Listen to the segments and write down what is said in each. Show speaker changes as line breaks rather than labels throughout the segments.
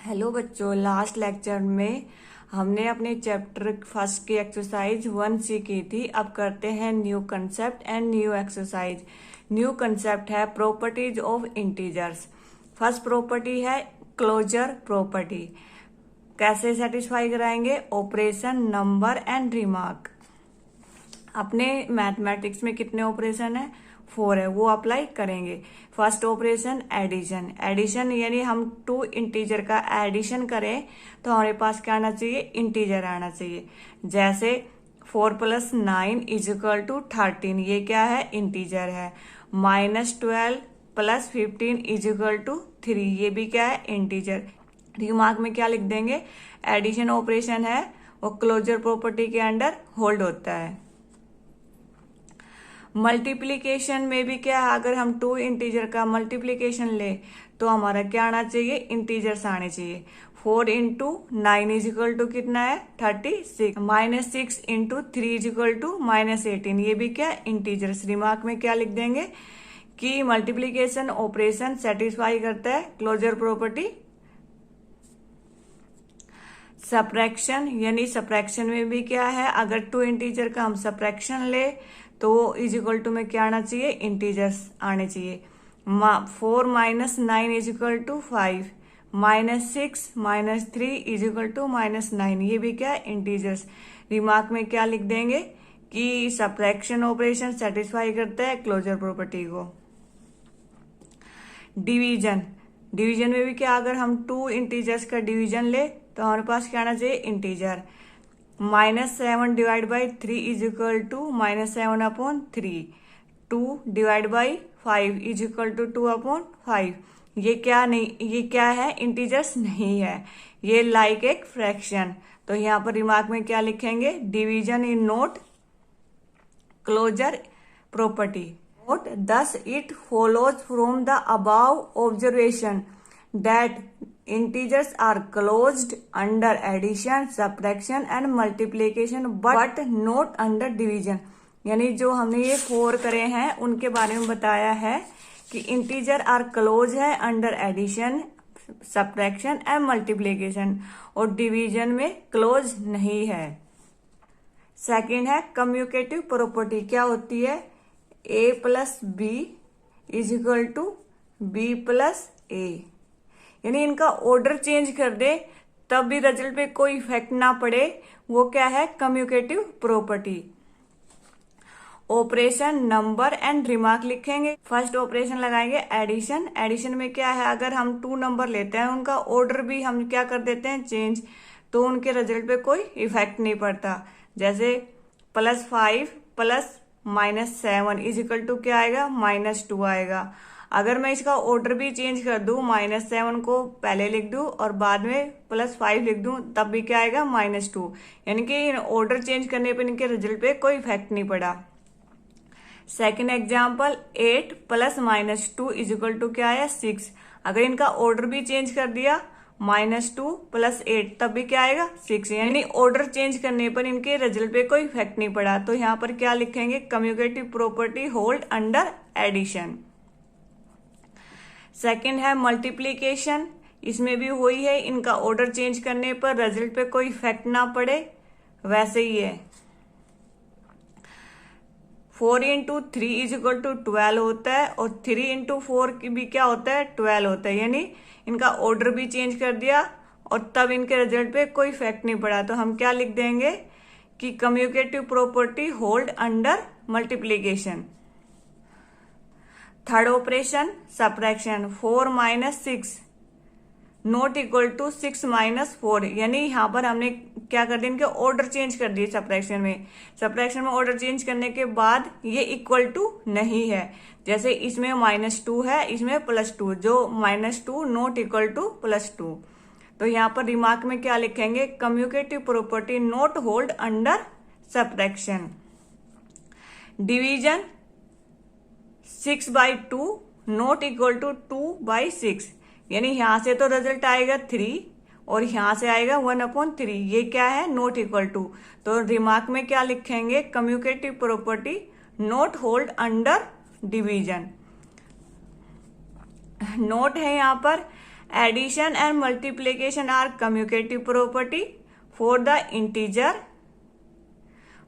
Hello बच्चों, last lecture में हमने अपने चैप्टर फर्स्ट की एक्सरसाइज 1C की थी। अब करते हैं new concept and new exercise. New concept है properties of integers. First property है क्लोजर प्रॉपर्टी। कैसे सेटिस्फाई कराएंगे? Operation, number and remark. अपने मैथमेटिक्स में कितने ऑपरेशन है? 4 है, वो अप्लाई करेंगे। First operation addition. एडिशन यानी हम 2 इंटीजर का एडिशन करें तो हमारे पास क्या आना चाहिए? इंटीजर आना चाहिए। जैसे 4 + 9 = 13, ये क्या है? इंटीजर है। -12 + 15 = 3, ये भी क्या है? इंटीजर। रिमार्क में क्या लिख देंगे? एडिशन ऑपरेशन है वो क्लोजर प्रॉपर्टी के अंडर होल्ड होता है। मल्टीप्लीकेशन में भी क्या है? अगर हम 2 इंटीजर का मल्टीप्लीकेशन ले तो हमारा क्या आना चाहिए? इंटीजर्स आने चाहिए। 4 × 9 = कितना है? 36। -6 × 3 = -18, ये भी क्या? इंटीजर्स। रिमार्क में क्या लिख देंगे कि मल्टीप्लीकेशन ऑपरेशन सेटिस्फाई करता है क्लोजर प्रॉपर्टी। सब्ट्रैक्शन यानी सब्ट्रैक्शन में भी क्या है? अगर 2 इंटीजर का हम सब्ट्रैक्शन ले तो = में क्या आना चाहिए? इंटीजर्स आने चाहिए। 4 - 9 = 5, -6 - 3 = -9, ये भी क्या है? इंटीजर्स। रिमार्क में क्या लिख देंगे कि सब्ट्रैक्शन ऑपरेशन सेटिस्फाई करता है क्लोजर प्रॉपर्टी को। डिवीजन। डिवीजन में भी क्या? अगर हम 2 इंटीजर्स का डिवीजन ले तो हमारे पास क्या आना चाहिए? इंटीजर। -7 / 3 = -7/3, 2 / 5 = 2/5। ये क्या नहीं, ये क्या है? इंटीजर्स नहीं है, ये लाइक एक फ्रैक्शन। तो यहाँ पर रिमार्क में क्या लिखेंगे? Division in not closure property. Note, thus it follows from the above observation that integers are closed under addition, subtraction and multiplication but not under division। यानी जो हमने ये 4 करे हैं उनके बारे में बताया है कि इंटीजर आर क्लोज है under addition, subtraction and multiplication, और डिवीजन में क्लोज नहीं है। सेकंड है कम्यूटेटिव प्रॉपर्टी। क्या होती है? A + B = B + A, यानी इनका ऑर्डर चेंज कर दे तब भी रिजल्ट पे कोई इफेक्ट ना पड़े, वो क्या है? Commutative property. Operation, number and remark लिखेंगे। फर्स्ट ऑपरेशन लगाएंगे एडिशन। एडिशन में क्या है? अगर हम 2 नंबर लेते हैं उनका ऑर्डर भी हम क्या कर देते हैं? चेंज, तो उनके रिजल्ट पे कोई इफेक्ट नहीं पड़ता। जैसे +5 + -7 = क्या आएगा? -2 आएगा। अगर मैं इसका ऑर्डर भी चेंज कर दूं, -7 को पहले लिख दूं और बाद में +5 लिख दूं, तब भी क्या आएगा? -2। यानी कि ऑर्डर चेंज करने पर इनके रिजल्ट पे कोई इफेक्ट नहीं पड़ा। सेकेंड एग्जाम्पल 8 + -2 = क्या आया? 6। अगर इनका ऑर्डर भी चेंज कर दिया, -2 + 8, तब भी क्या आएगा? 6। यानी ऑर्डर चेंज करने पर इनके रिजल्ट पे कोई इफेक्ट नहीं पड़ा। तो यहाँ पर क्या लिखेंगे? Commutative property hold under addition. Second है मल्टीप्लीकेशन। इसमें भी वही है, इनका ऑर्डर चेंज करने पर रिजल्ट पे कोई इफेक्ट ना पड़े, वैसे ही है। 4 × 3 = 12 होता है और 3 × 4 की भी क्या होता है? 12 होता है। यानी इनका ऑर्डर भी चेंज कर दिया और तब इनके रिजल्ट पे कोई इफेक्ट नहीं पड़ा। तो हम क्या लिख देंगे कि commutative property hold under multiplication. Third operation subtraction. 4 - 6 ≠ 6 - 4, यानी यहाँ पर हमने क्या कर दिया? इनके ऑर्डर चेंज कर दिए सब्ट्रैक्शन में। सब्ट्रैक्शन में ऑर्डर चेंज करने के बाद ये = नहीं है। जैसे इसमें -2 है, इसमें +2, जो -2 ≠ +2। तो यहाँ पर रिमार्क में क्या लिखेंगे? Commutative property not hold under subtraction. Division 6/2 ≠ 2/6, यानी यहां से तो रिजल्ट आएगा 3 और यहां से आएगा 1/3, ये क्या है? ≠ तो रिमार्क में क्या लिखेंगे? Commutative property not hold under division. Note है यहाँ पर addition and multiplication are commutative property for the integer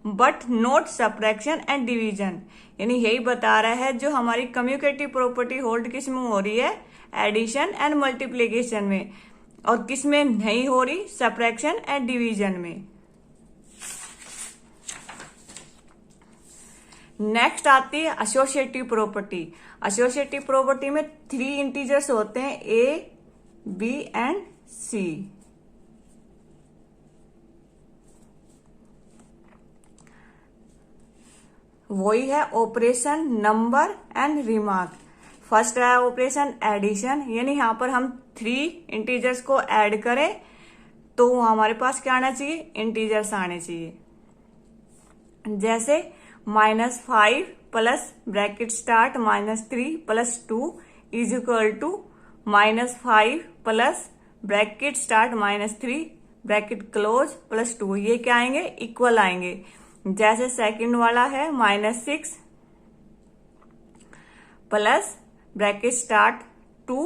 but not subtraction and division. यानी यही बता रहा है जो हमारी कम्यूटेटिव प्रॉपर्टी होल्ड किस में हो रही है, एडिशन एंड मल्टीप्लीकेशन में, और किस में नहीं हो रही, सब्ट्रैक्शन एंड डिवीजन में। नेक्स्ट आती है एसोसिएटिव प्रॉपर्टी। एसोसिएटिव प्रॉपर्टी में 3 इंटीजर्स होते हैं, ए, बी एंड सी। वही है operation number and remark. First है ऑपरेशन एडिशन, यानी यहां पर हम 3 इंटीजर्स को ऐड करें तो हमारे पास क्या आना चाहिए, इंटीजर्स आने चाहिए। जैसे -5 plus bracket start -3 plus 2 is equal to -5 plus bracket start -3 bracket close plus 2। ये क्या आएंगे, इक्वल आएंगे। जैसे सेकंड वाला है -6 plus bracket start 2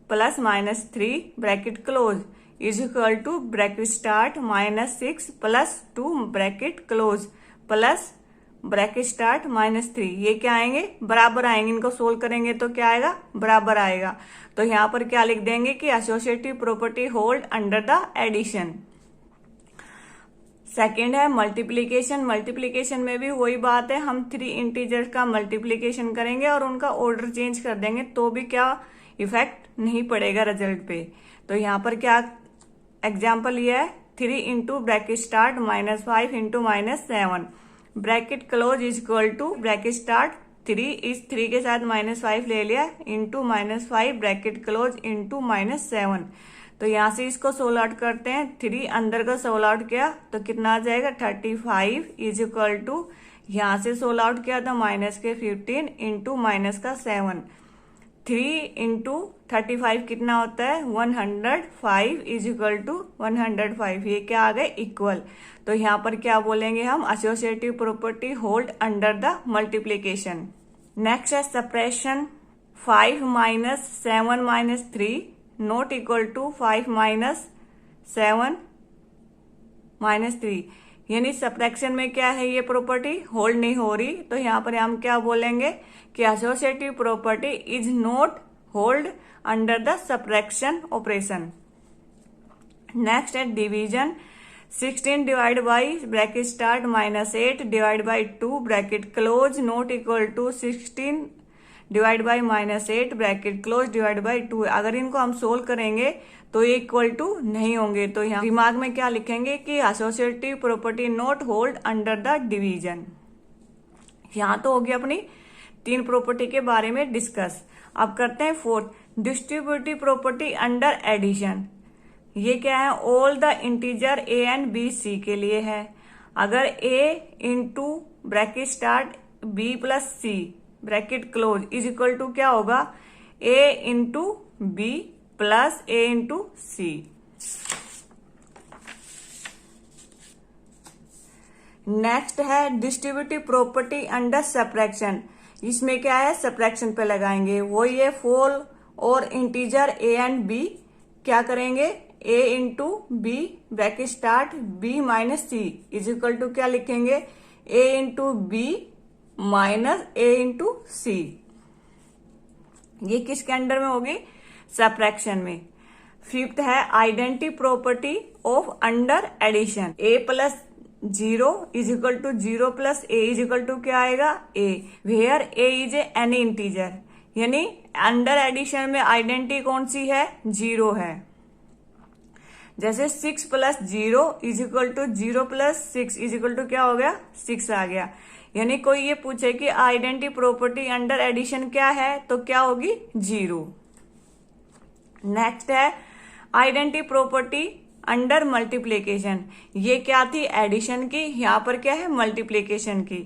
plus -3 bracket close is equal to bracket start -6 plus 2 bracket close plus bracket start -3। ये क्या आएंगे, बराबर आएंगे। इनको सोल्व करेंगे तो क्या आएगा, बराबर आएगा। तो यहां पर क्या लिख देंगे कि associative property hold under the addition. Second है मल्टीप्लीकेशन। मल्टीप्लीकेशन में भी वही बात है, हम 3 इंटीजर्स का मल्टीप्लीकेशन करेंगे और उनका ऑर्डर चेंज कर देंगे तो भी क्या इफेक्ट नहीं पड़ेगा रिजल्ट पे। तो यहाँ पर क्या एग्जाम्पल ये है, 3 into bracket start -5 into -7 bracket close is equal to bracket start 3, इस 3 के साथ -5 ले लिया इंटू -5 ब्रैकेट क्लोज इंटू -7। तो यहां से इसको सोल्व आउट करते हैं, 3 अंदर का सोल्व आउट किया तो कितना आ जाएगा 35 इज इक्वल टू, यहां से सोल्व आउट किया था -15 इंटू -7। 3 इंटू 35 कितना होता है 105 इज इक्वल टू 105। ये क्या आ गए, इक्वल। तो यहाँ पर क्या बोलेंगे हम, associative property hold under the multiplication. Next है सप्रेशन। 5 - 7 - 3 not equal to 5 - 7 - 3। यानी सब्ट्रैक्शन में क्या है, ये प्रॉपर्टी होल्ड नहीं हो रही। तो यहाँ पर हम क्या बोलेंगे कि associative property is not hold under the subtraction operation. Next है division. 16 divide by bracket start -8 divide by 2 bracket close not equal to 16 divide by -8 bracket close divide by 2। अगर इनको हम सोल्व करेंगे तो ये इक्वल टू नहीं होंगे। तो यहाँ दिमाग में क्या लिखेंगे कि associative property not hold under the division. यहाँ तो होगी अपनी 3 प्रॉपर्टी के बारे में डिस्कस। अब करते हैं 4th distributive property under addition. ये क्या है, all the integer A and B C के लिए है। अगर A into bracket start B plus C bracket close is equal to क्या होगा, A into B plus A into C. Next है डिस्ट्रीब्यूटिव प्रॉपर्टी अंडर सब्ट्रैक्शन। इसमें क्या है, सब्ट्रैक्शन पे लगाएंगे। वो ये फोल और इंटीजर ए एंड बी क्या करेंगे, A into B bracket start B minus C is equal to क्या लिखेंगे, A into B minus A into C. ये किसके अंडर में होगी, सब्ट्रैक्शन में। 5th है identity property of under addition. A plus 0 is equal to 0 plus A is equal to क्या आएगा, A, where A is any integer. यानी under addition में आइडेंटिटी कौन सी है, 0 है। जैसे 6 plus 0 is equal to 0 plus 6 is equal to क्या हो गया, 6 आ गया। यानी कोई ये पूछे कि आइडेंटिटी प्रॉपर्टी अंडर एडिशन क्या है, तो क्या होगी, 0। नेक्स्ट है आइडेंटिटी प्रॉपर्टी अंडर मल्टीप्लीकेशन। ये क्या थी, एडिशन की, यहां पर क्या है, मल्टीप्लीकेशन की।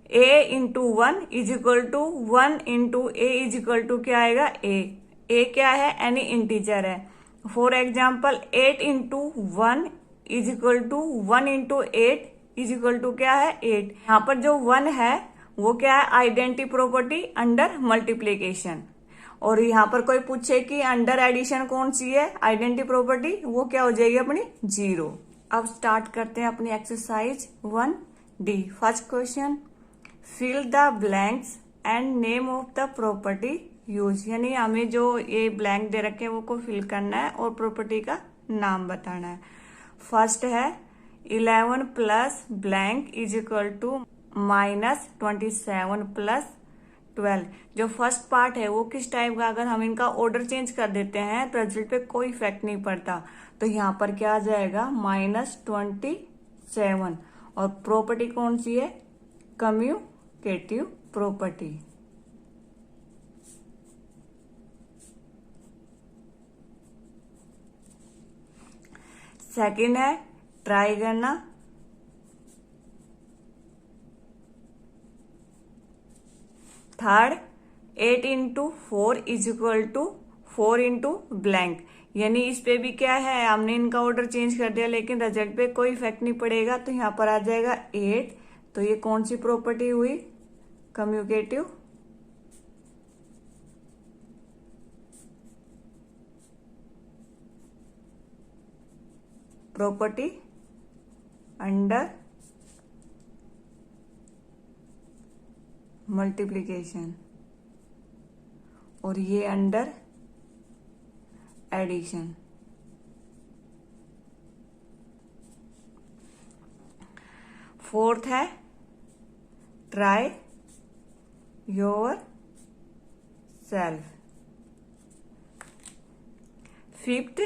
a into 1 is equal to 1 into a is equal to क्या आएगा, ए क्या है, एनी इंटीजर है। For example 8 into 1 is equal to 1 into 8 is equal to क्या है, 8। यहाँ पर जो 1 है वो क्या है, आइडेंटिटी प्रॉपर्टी अंडर मल्टीप्लीकेशन। और यहाँ पर कोई पूछे कि अंडर एडिशन कौन सी है आइडेंटिटी प्रॉपर्टी, वो क्या हो जाएगी अपनी 0। अब स्टार्ट करते हैं अपनी exercise 1D। First question, fill the blanks and name of the property use, यानी हमें जो ये ब्लैंक दे रखे हैं वो को फिल करना है और प्रॉपर्टी का नाम बताना है। फर्स्ट है 11 plus blank is equal to -27 plus 12। जो फर्स्ट पार्ट है वो किस टाइप का, अगर हम इनका ऑर्डर चेंज कर देते हैं तो रिजल्ट पे कोई इफेक्ट नहीं पड़ता। तो यहाँ पर क्या आ जाएगा -27, और प्रॉपर्टी कौन सी है, कम्यूटेटिव प्रॉपर्टी। सेकंड है ट्राई करना, third 8 into 4 is equal to 4 into blank, यानी इस पे भी क्या है, हमने इनका ऑर्डर चेंज कर दिया लेकिन रिजल्ट पे कोई इफेक्ट नहीं पड़ेगा, तो यहाँ पर आ जाएगा 8। तो ये कौन सी प्रॉपर्टी हुई, कम्यूटेटिव प्रॉपर्टी अंडर मल्टीप्लिकेशन, और ये अंडर एडिशन। फोर्थ है try yourself. Fifth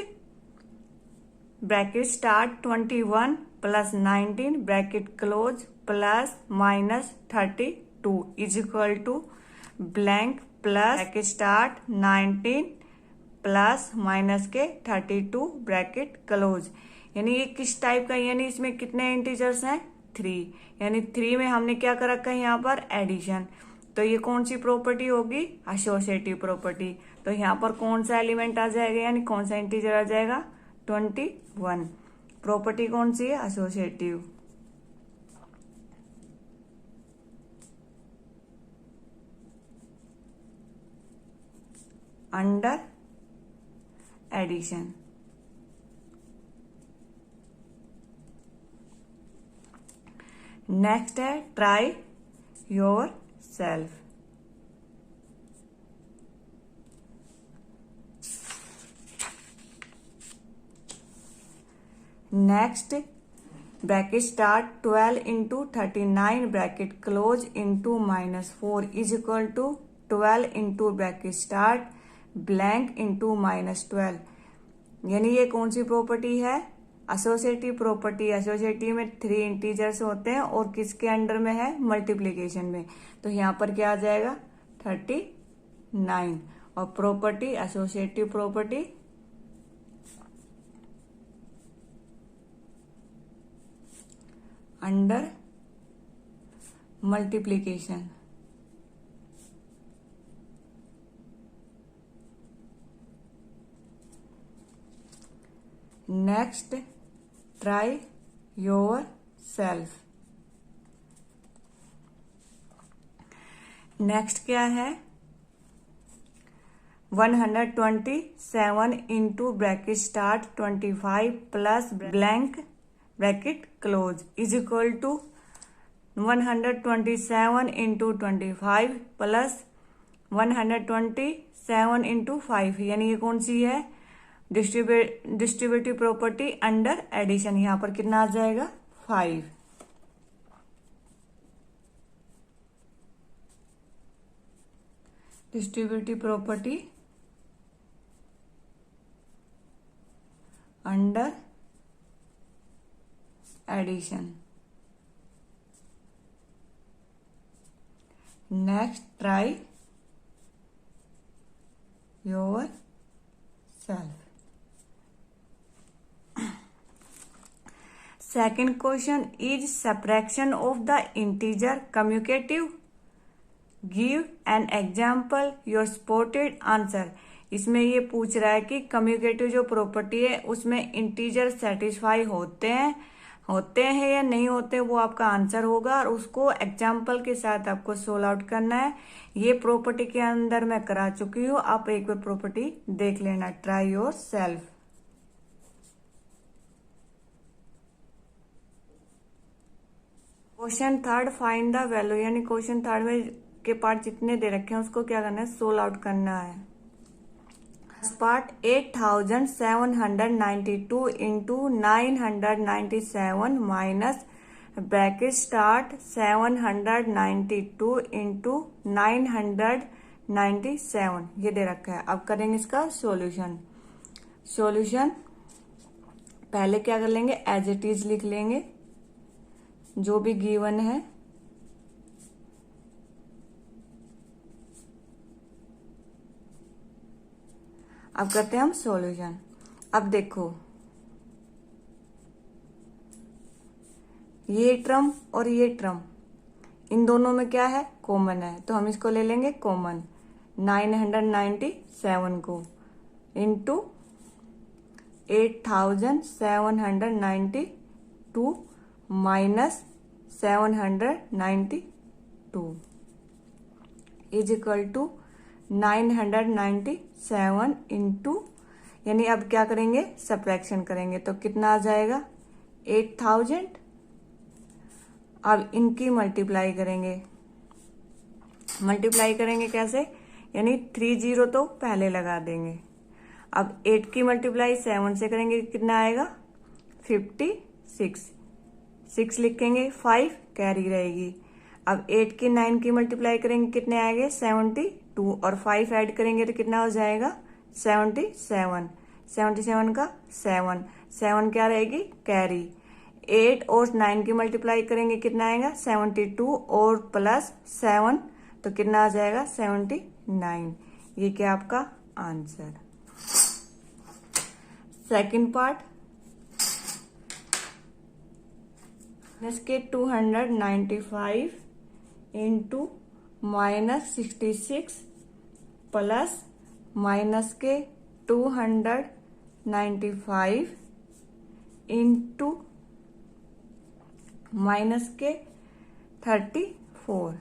bracket start 21 plus 19 bracket close plus -32 is equal to blank plus bracket start 19 plus minus के 32 ब्रैकेट क्लोज। यानी ये किस टाइप का, यानी इसमें कितने इंटीजर्स हैं, 3, यानी 3 में हमने क्या कर रखा है यहाँ पर एडिशन। तो ये कौन सी प्रॉपर्टी होगी, एसोसिएटिव प्रॉपर्टी। तो यहाँ पर कौन सा एलिमेंट आ जाएगा, यानी कौन सा इंटीजर आ जाएगा, 21। प्रॉपर्टी कौन सी है, एसोसिएटिव। Under addition. नेक्स्ट है try yourself. Next bracket start 12 into 39 bracket close into -4 is equal to 12 into bracket start blank into -12। यानी ये कौन सी प्रॉपर्टी है, एसोसिएटिव प्रॉपर्टी। एसोसिएटिव में 3 इंटीजर्स होते हैं और किसके अंडर में है, मल्टीप्लिकेशन में। तो यहाँ पर क्या आ जाएगा 39, और property associative property under multiplication. Next try yourself. Next क्या है, 127 into bracket start 25 plus blank bracket close is equal to 127 into 25 plus 127 into 5, यानी ये कौन सी है, डिस्ट्रीब्यूटिव प्रॉपर्टी अंडर एडिशन। यहां पर कितना आ जाएगा 5। Distributive property under addition. Next try yourself. Second question, is subtraction of the integer commutative, give an example your supported answer. इसमें ये पूछ रहा है कि कम्यूटेटिव जो प्रॉपर्टी है उसमें इंटीजर सेटिस्फाई होते हैं, होते हैं या नहीं होते वो आपका आंसर होगा, और उसको एग्जाम्पल के साथ आपको सोल्व आउट करना है। ये प्रॉपर्टी के अंदर मैं करा चुकी हूँ, आप एक बार प्रॉपर्टी देख लेना, try your self. Question third, find the value, यानी क्वेश्चन थर्ड में के पार्ट जितने दे रखे हैं उसको क्या करना है, सोल्व आउट करना है। Part 8792 into 997 minus bracket start 792 into 997 ये दे रखा है। अब करेंगे इसका सॉल्यूशन। सॉल्यूशन पहले क्या कर लेंगे, एज इट इज लिख लेंगे जो भी गिवन है। अब करते हैं हम सॉल्यूशन। अब देखो ये टर्म और ये टर्म इन दोनों में क्या है, कॉमन है, तो हम इसको ले लेंगे कॉमन। 997 को into 8792 minus 792 is equal to 997 into, यानी अब क्या करेंगे, सब्ट्रैक्शन करेंगे तो कितना आ जाएगा 8000। अब इनकी मल्टीप्लाई करेंगे। मल्टीप्लाई करेंगे कैसे, यानी 30 तो पहले लगा देंगे। अब 8 की मल्टीप्लाई 7 से करेंगे, कितना आएगा 56। 6 लिखेंगे, 5 कैरी रहेगी। अब 8 की 9 की मल्टीप्लाई करेंगे, कितने आएंगे 72, और 5 ऐड करेंगे तो कितना हो जाएगा 77। 77 का 7 क्या रहेगी, कैरी। 8 और 9 की मल्टीप्लाई करेंगे, कितना आएगा 72 और प्लस 7 तो कितना आ जाएगा 79। ये क्या आपका आंसर। सेकंड पार्ट, इसके 295 इंटू -66 प्लस माइनस के 295 इंटू माइनस के 34।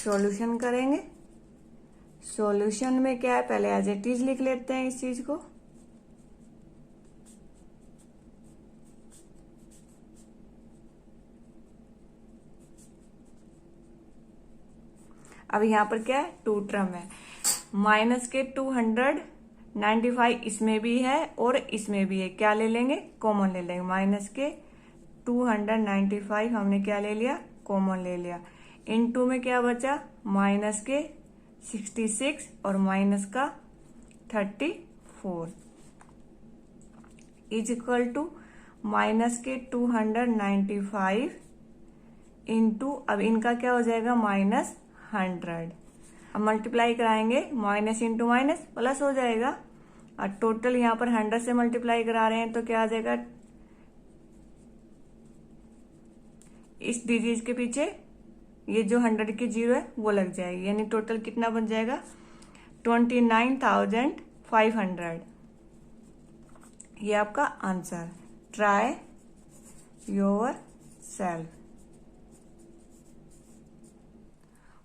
सॉल्यूशन करेंगे। सॉल्यूशन में क्या है, पहले एज इट इज लिख लेते हैं इस चीज को। अब यहां पर क्या है, 2 टर्म है। माइनस के 295 इसमें भी है और इसमें भी है, क्या ले लेंगे, कॉमन ले लेंगे। माइनस के 295 हमने क्या ले लिया, कॉमन ले लिया। इनटू में क्या बचा, माइनस के 66 और माइनस का 34 इज इक्वल टू माइनस के 295 इंटू, अब इनका क्या हो जाएगा -100। अब मल्टीप्लाई कराएंगे, माइनस इंटू माइनस प्लस हो जाएगा, और टोटल यहाँ पर 100 से मल्टीप्लाई करा रहे हैं तो क्या आ जाएगा, इस डिजिट के पीछे ये जो 100 की 0 है वो लग जाएगी, यानी टोटल कितना बन जाएगा 29,500। ये आपका answer. Try your self.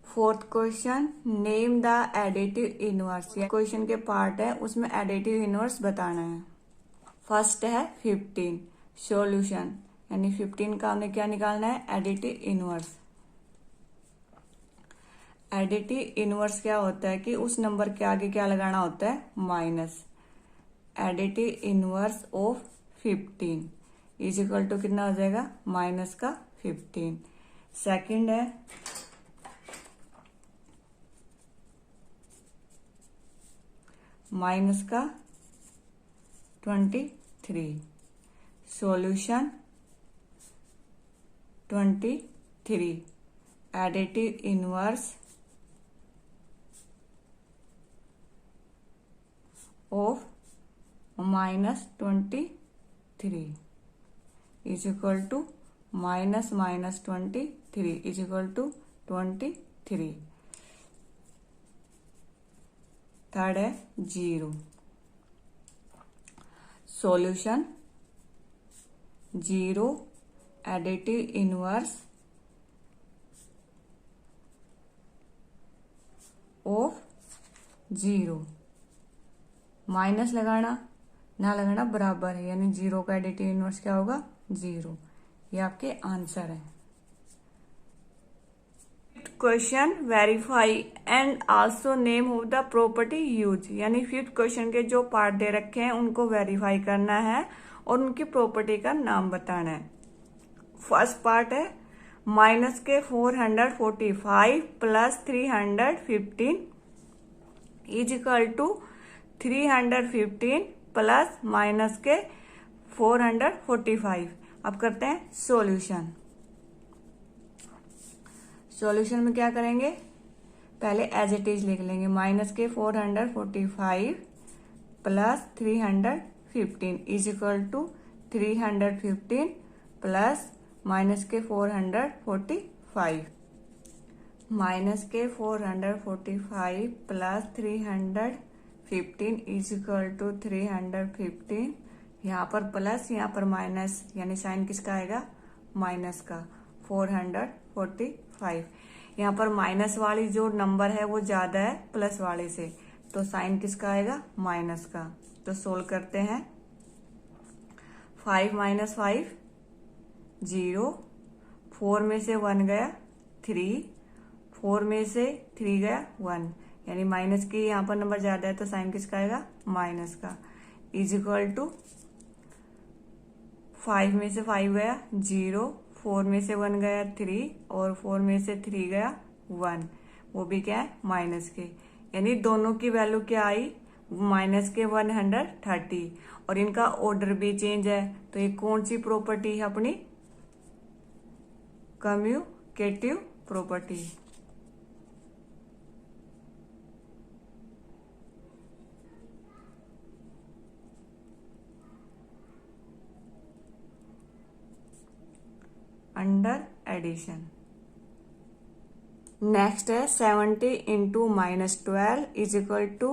Fourth question, name the additive inverse. Question के पार्ट है, उसमें एडिटिव इनवर्स बताना है। फर्स्ट है 15। सॉल्यूशन, यानी 15 का हमें क्या निकालना है, एडिटिव इनवर्स। एडिटिव इनवर्स क्या होता है कि उस नंबर के आगे क्या लगाना होता है, minus. Additive inverse of 15 is equal to कितना हो जाएगा, माइनस का 15। सेकंड है माइनस का 23। Solution 23 additive inverse of -23 is equal to -23 is equal to 23। Third है 0। Solution zero additive inverse of zero. Minus लगाना ना लगाना बराबर है, यानी जीरो का एडिटिव इनवर्स क्या होगा, जीरो। ये आपके आंसर है। Question verify and also name of the property use, यानी फिफ्थ क्वेश्चन के जो पार्ट दे रखे हैं उनको वेरीफाई करना है और उनकी प्रॉपर्टी का नाम बताना है। फर्स्ट पार्ट है माइनस के 445 plus 315 is equal to 315 plus minus के 445। अब करते हैं सॉल्यूशन। सॉल्यूशन में क्या करेंगे, पहले एज इट इज लिख लेंगे। माइनस के 445 plus 315 is equal to 315 plus minus के 445। माइनस के 445 प्लस 315 इज इक्वल टू 315। यहाँ पर प्लस यहाँ पर माइनस, यानी साइन किसका आएगा, माइनस का। 445 यहाँ पर माइनस वाली जो नंबर है वो ज्यादा है प्लस वाले से, तो साइन किसका आएगा, माइनस का। तो सोल्व करते हैं। 5 माइनस 5 0, 4 में से 1 गया 3, 4 में से 3 गया 1, यानी माइनस की यहाँ पर नंबर ज्यादा है तो साइन किसका आएगा, माइनस का। इज इक्वल टू 5 में से 5 गया 0, 4 में से 1 गया 3 और 4 में से 3 गया 1, वो भी क्या है, माइनस के। यानी दोनों की वैल्यू क्या आई, माइनस के 130, और इनका ऑर्डर भी चेंज है। तो ये कौन सी प्रॉपर्टी है अपनी, commutative property. Under addition. Next है 70 into -12 is equal to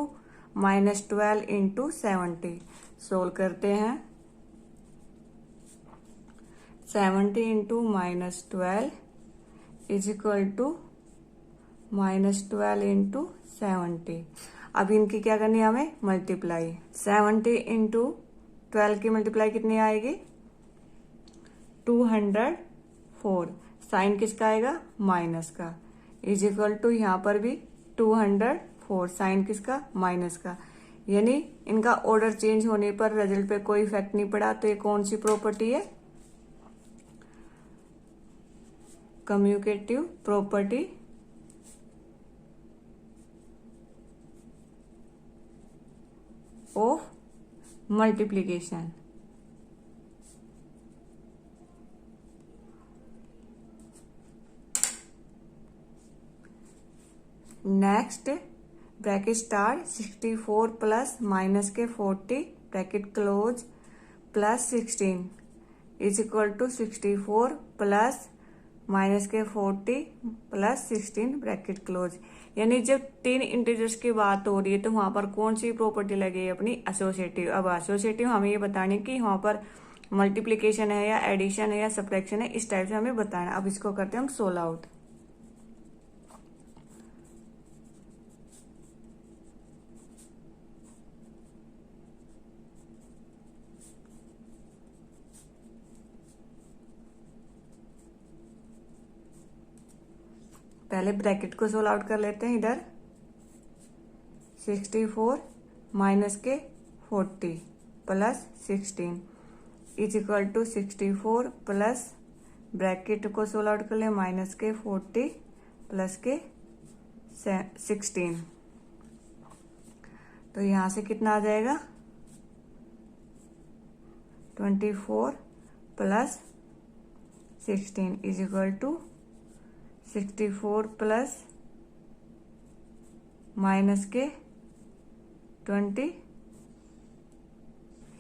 -12 into 70। Solve करते हैं। 70 into -12 is equal to -12 into 70। अब इनकी क्या करनी है हमें, मल्टीप्लाई। 70 इंटू 12 की मल्टीप्लाई कितनी आएगी, 204। साइन किसका आएगा, माइनस का। इज इक्वल टू यहाँ पर भी 204, साइन किसका, माइनस का। यानी इनका ऑर्डर चेंज होने पर रिजल्ट पे कोई इफेक्ट नहीं पड़ा। तो ये कौन सी प्रॉपर्टी है, commutative property of multiplication. Next bracket start 64 plus minus के 40 bracket close plus 16 is equal to 64 plus minus के 40 प्लस 16 ब्रैकेट क्लोज। यानी जब 3 इंटीजर्स की बात हो रही है तो वहां पर कौन सी प्रॉपर्टी लगी है, अपनी एसोसिएटिव। अब एसोसिएटिव हमें ये बताने की वहां पर मल्टीप्लीकेशन है या एडिशन है या सब्ट्रैक्शन है, इस टाइप से हमें बताना। अब इसको करते हैं हम सोल्व आउट। पहले ब्रैकेट को सोल्व आउट कर लेते हैं। इधर 64 माइनस के 40 plus 16 is equal to 64 plus bracket को सोल्व आउट कर ले, माइनस के 40 प्लस के 16। तो यहां से कितना आ जाएगा, 24 plus 16 is equal to 64 plus minus के 20।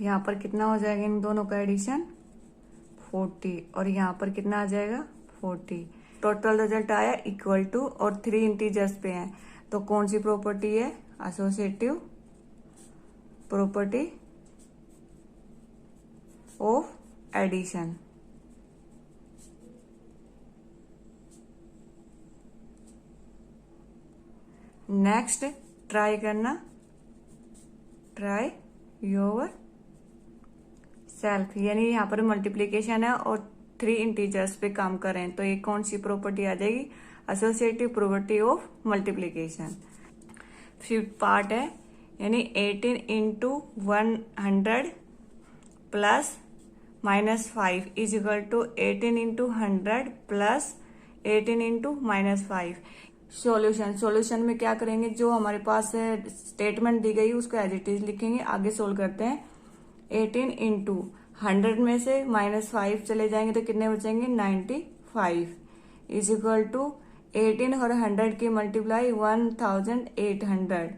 यहाँ पर कितना हो जाएगा इन दोनों का एडिशन, 40, और यहाँ पर कितना आ जाएगा, 40। टोटल रिजल्ट आया इक्वल टू, और 3 इंटीजर्स पे हैं। तो कौन सी प्रॉपर्टी है, associative property of addition. Next try करना, ट्राई योर सेल्फ, यानी यहाँ पर मल्टीप्लीकेशन है और 3 इंटीजर्स पे काम करें तो ये कौन सी प्रॉपर्टी आ जाएगी, associative property of multiplication. Fifth part है, यानी 18 into 100 plus -5 is equal to 18 into 100 plus 18 into -5। Solution में क्या करेंगे, जो हमारे पास स्टेटमेंट दी गई उसको एज इट इज लिखेंगे। आगे सोल्व करते हैं। 18 इंटू 100 में से -5 चले जाएंगे तो कितने बचेंगे, 95 इज इक्वल टू 18 और 100 की मल्टीप्लाई 1800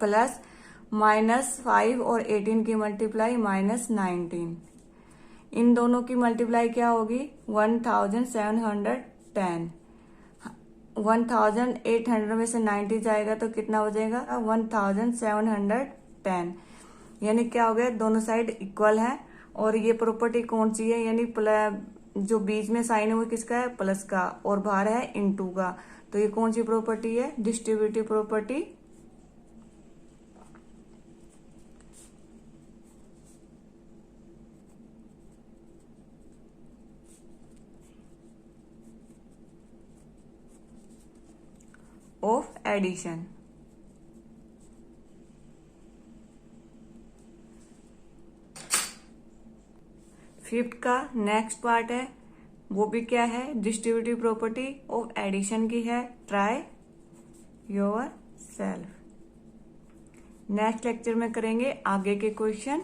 प्लस -5 और 18 की मल्टीप्लाई -19। इन दोनों की मल्टीप्लाई क्या होगी, 1710। 1800 में से 90 जाएगा तो कितना बचेगा, 1710। यानी क्या हो गया, दोनों साइड इक्वल है। और ये प्रॉपर्टी कौन सी है, यानी जो बीच में साइन है वो किसका है, प्लस का, और बाहर है इनटू का। तो ये कौन सी प्रॉपर्टी है, distributive property. Of addition. Fifth का नेक्स्ट पार्ट है, वो भी क्या है, डिस्ट्रीब्यूटिव प्रॉपर्टी ऑफ एडिशन की है, try yourself. Next lecture में करेंगे आगे के क्वेश्चन।